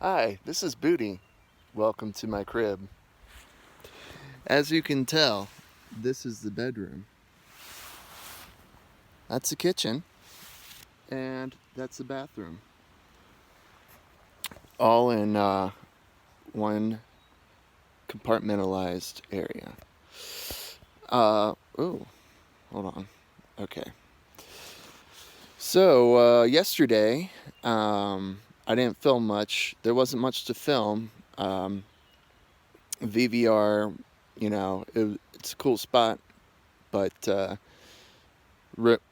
Hi, this is Booty. Welcome to my crib. As you can tell, this is the bedroom. That's the kitchen, and that's the bathroom. All in one compartmentalized area. Hold on. Okay. So, yesterday, I didn't film much. There wasn't much to film. VVR, it's a cool spot, but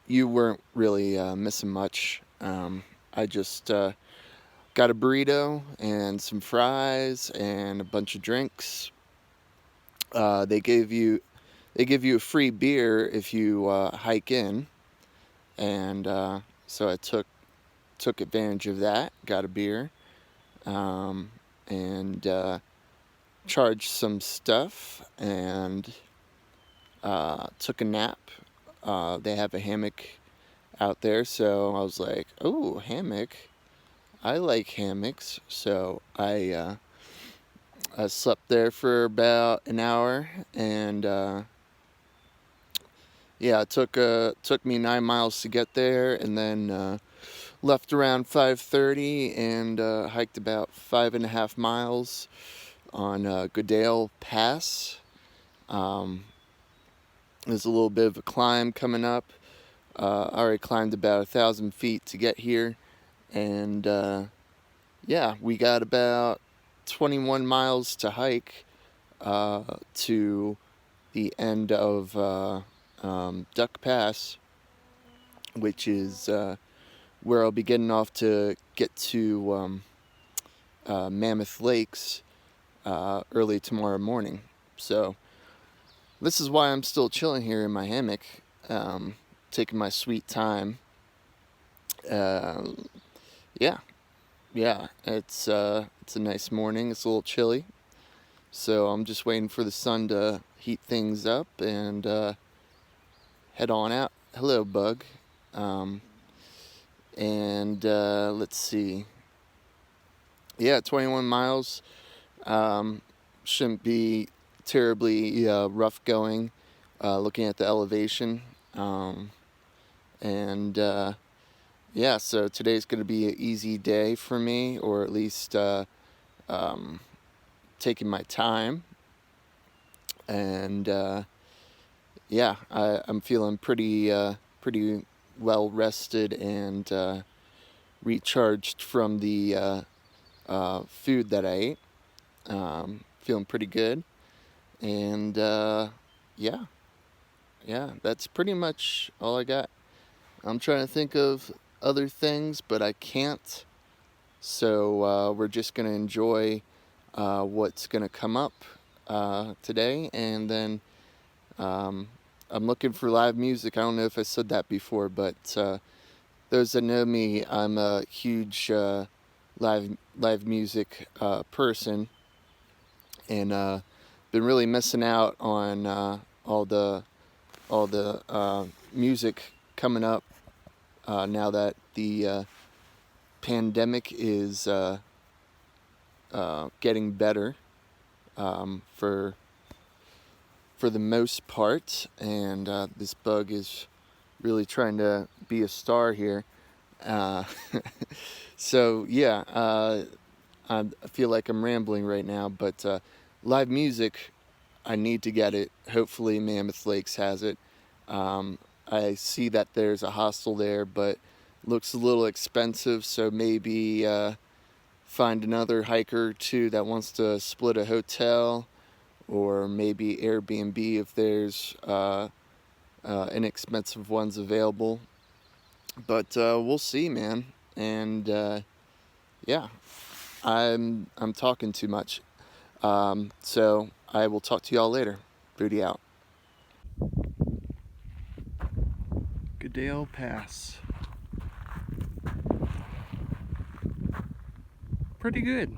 you weren't really missing much. I just got a burrito and some fries and a bunch of drinks. They give you a free beer if you hike in, and so I took advantage of that. Got a beer, and charged some stuff, and took a nap. They have a hammock out there, so I was like, "Oh, hammock! I like hammocks." So I slept there for about an hour, and yeah, it took me 9 miles to get there, and then left around 5:30 and hiked about 5.5 miles on Goodale Pass. There's a little bit of a climb coming up. I already climbed about 1,000 feet to get here, and yeah, we got about 21 miles to hike to the end of Duck Pass, which is where I'll be getting off to get to Mammoth Lakes early tomorrow morning. So this is why I'm still chilling here in my hammock, taking my sweet time. Yeah, it's a nice morning. It's a little chilly, so I'm just waiting for the sun to heat things up and head on out. Hello, bug. And let's see. Yeah, 21 miles. Shouldn't be terribly rough going, looking at the elevation. And yeah, so today's going to be an easy day for me, or at least taking my time. And yeah, I'm feeling pretty well rested and recharged from the food that I ate. Feeling pretty good. And yeah, that's pretty much all I got. I'm trying to think of other things, but I can't. So we're just going to enjoy what's going to come up today. And then I'm looking for live music. I don't know if I said that before, but those that know me, I'm a huge live music person, and been really missing out on all the music coming up now that the pandemic is getting better for the most part, and this bug is really trying to be a star here. So yeah, I feel like I'm rambling right now, but live music, I need to get it. Hopefully Mammoth Lakes has it. I see that there's a hostel there, but looks a little expensive, so maybe find another hiker or two that wants to split a hotel, or maybe Airbnb if there's inexpensive ones available. But we'll see, man. And yeah, I'm talking too much. So I will talk to y'all later. Booty out. Goodale Pass. Pretty good.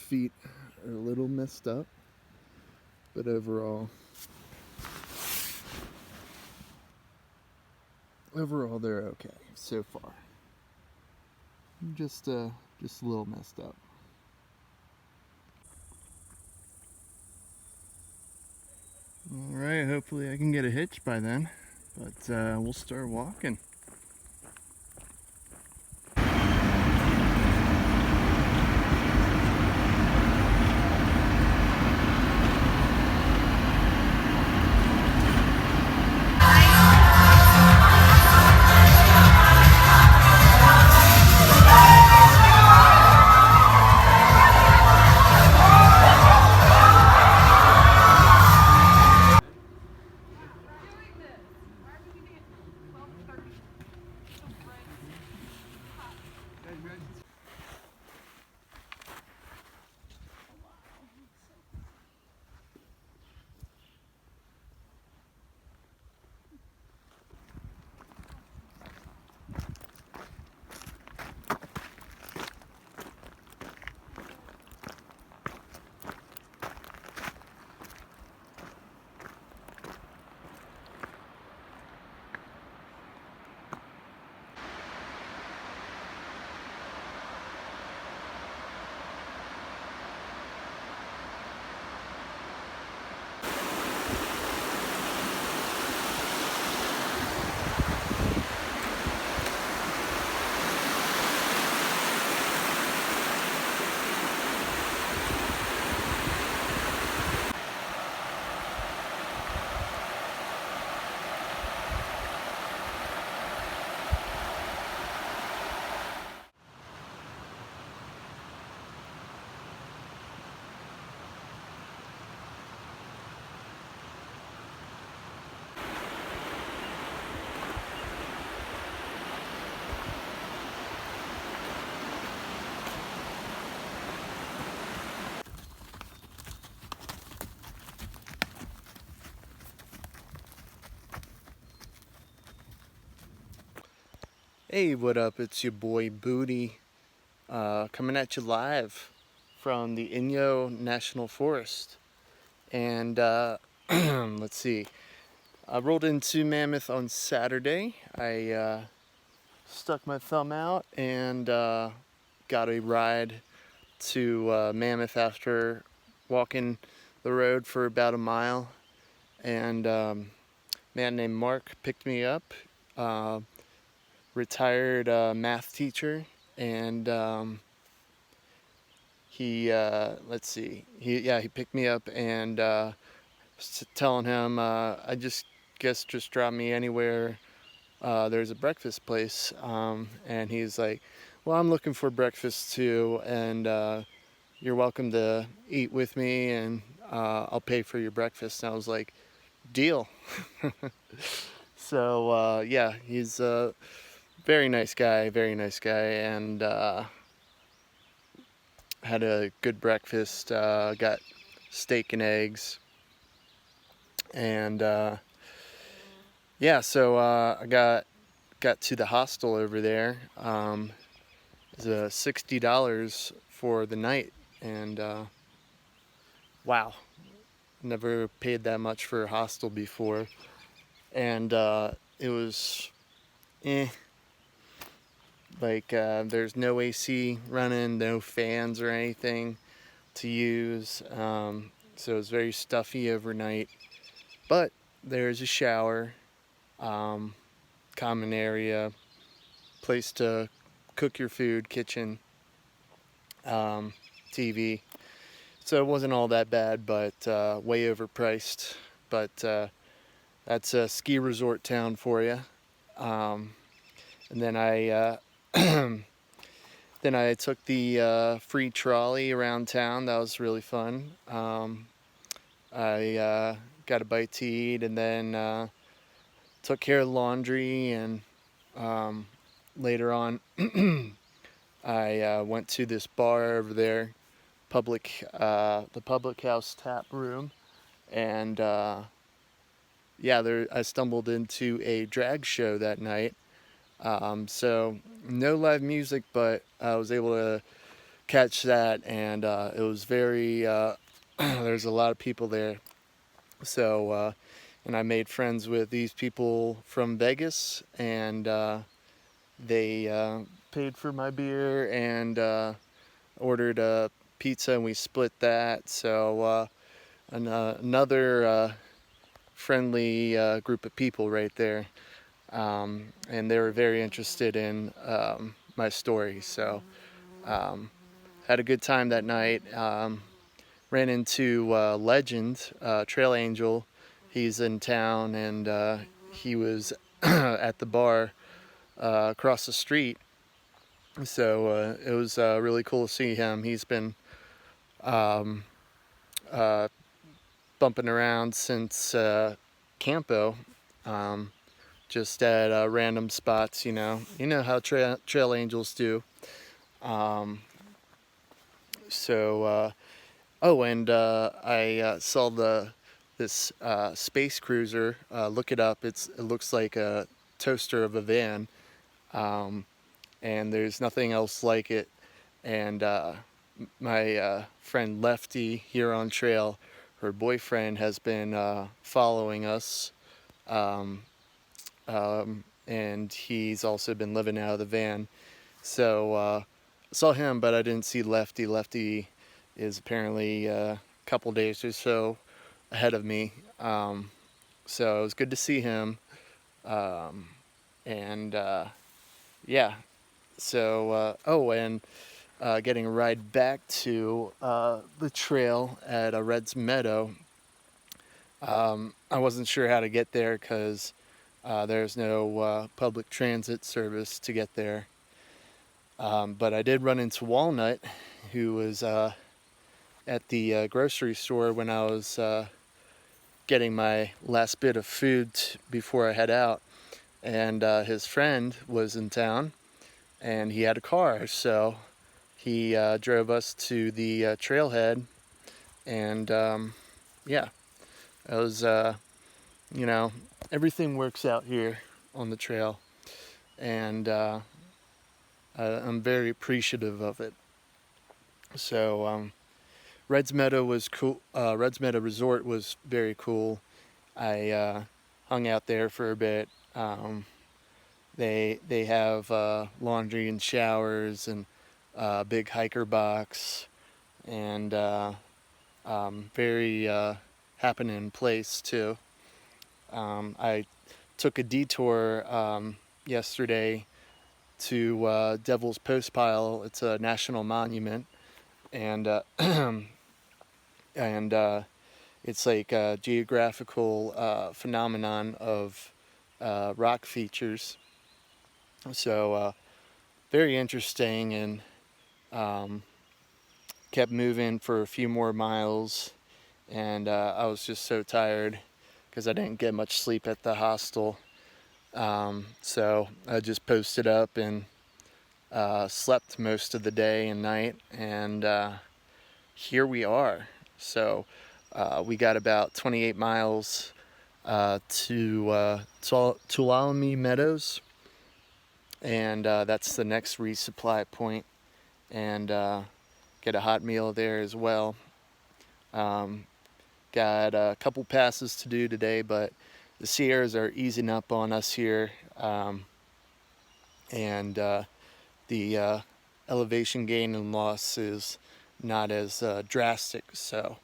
feet are a little messed up, but overall they're okay so far. Just a little messed up. Alright, hopefully I can get a hitch by then, but we'll start walking. Hey, what up? It's your boy Booty, coming at you live from the Inyo National Forest. And let's see, I rolled into Mammoth on Saturday. I stuck my thumb out and got a ride to Mammoth after walking the road for about a mile. And a man named Mark picked me up. Retired math teacher, and he he picked me up, and was telling him I just drop me anywhere there's a breakfast place, and he's like, well, I'm looking for breakfast too, and you're welcome to eat with me, and I'll pay for your breakfast. And I was like, deal. So yeah, he's very nice guy, and had a good breakfast. Got steak and eggs, and yeah. So I got to the hostel over there. It was $60 for the night, and wow, never paid that much for a hostel before, and it was like there's no AC running, no fans or anything to use, so it was very stuffy overnight, but there's a shower, common area, place to cook your food, kitchen, TV, so it wasn't all that bad, but way overpriced. But that's a ski resort town for you. And then I then I took the free trolley around town. That was really fun. I got a bite to eat, and then took care of the laundry, and later on I went to this bar over there, the Public House Tap Room, and yeah, I stumbled into a drag show that night. So no live music, but I was able to catch that, and it was very there's a lot of people there. So and I made friends with these people from Vegas, and they paid for my beer and ordered a pizza, and we split that. So another friendly group of people right there, and they were very interested in my story. So had a good time that night. Ran into Legend, Trail Angel. He's in town, and he was at the bar across the street. So it was really cool to see him. He's been um, uh, bumping around since Campo, um, just at random spots. You know how trail angels do. Um, so oh, and I saw this space cruiser. Look it up. It looks like a toaster of a van, and there's nothing else like it. And my friend Lefty here on trail, her boyfriend has been following us, um, and he's also been living out of the van. So saw him, but I didn't see Lefty. Lefty is apparently a couple days or so ahead of me. So it was good to see him. And yeah, so oh, and getting a ride back to the trail at Red's Meadow. I wasn't sure how to get there because there's no public transit service to get there. But I did run into Walnut, who was at the grocery store when I was getting my last bit of food before I head out. And his friend was in town, and he had a car, so he drove us to the trailhead. And yeah, it was, you know, everything works out here on the trail, and I'm very appreciative of it. So Red's Meadow was cool. Red's Meadow Resort was very cool. I hung out there for a bit. They have laundry and showers and big hiker box, and very happening place too. I took a detour yesterday to Devil's Postpile. It's a national monument, and and it's like a geographical phenomenon of rock features. So very interesting, and kept moving for a few more miles, and I was just so tired because I didn't get much sleep at the hostel. So I just posted up and slept most of the day and night, and here we are. So we got about 28 miles to Tuolumne Meadows, and that's the next resupply point, and get a hot meal there as well. Got a couple passes to do today, but the Sierras are easing up on us here, and the elevation gain and loss is not as drastic. So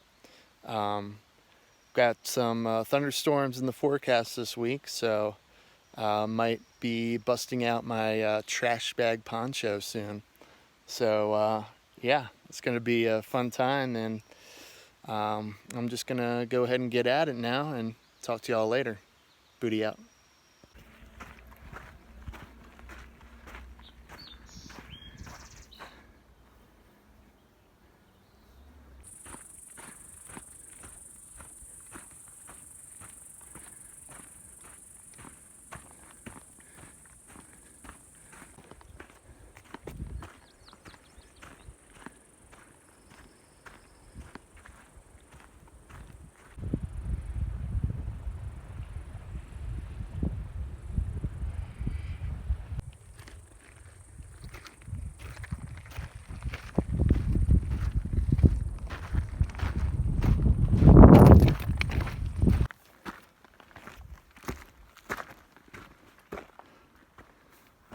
got some thunderstorms in the forecast this week, so might be busting out my trash bag poncho soon. So yeah, it's going to be a fun time, and I'm just going to go ahead and get at it now and talk to y'all later. Booty out.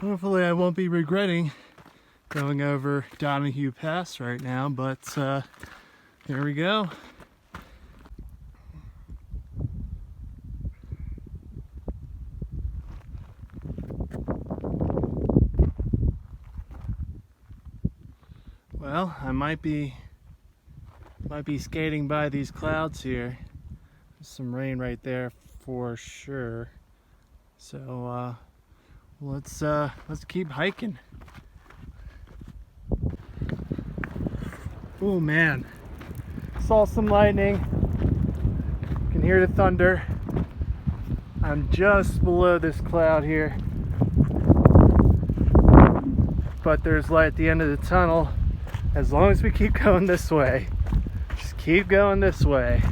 Hopefully I won't be regretting going over Donahue Pass right now, but here we go. Well, I might be skating by these clouds here. There's some rain right there for sure. So let's keep hiking. Oh man, saw some lightning. Can hear the thunder. I'm just below this cloud here, but there's light at the end of the tunnel. As long as we keep going this way, just keep going this way.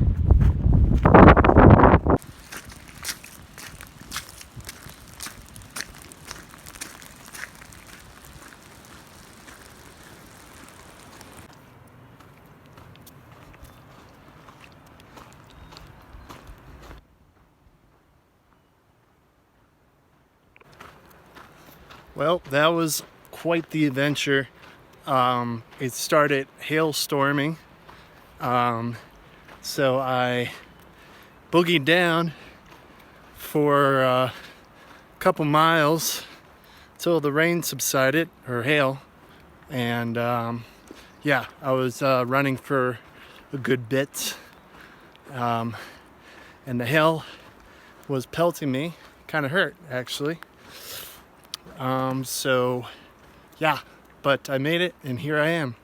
Well, that was quite the adventure. It started hailstorming, so I boogied down for a couple miles till the rain subsided, or hail, and yeah, I was running for a good bit, and the hail was pelting me. Kind of hurt, actually. So yeah, but I made it, and here I am.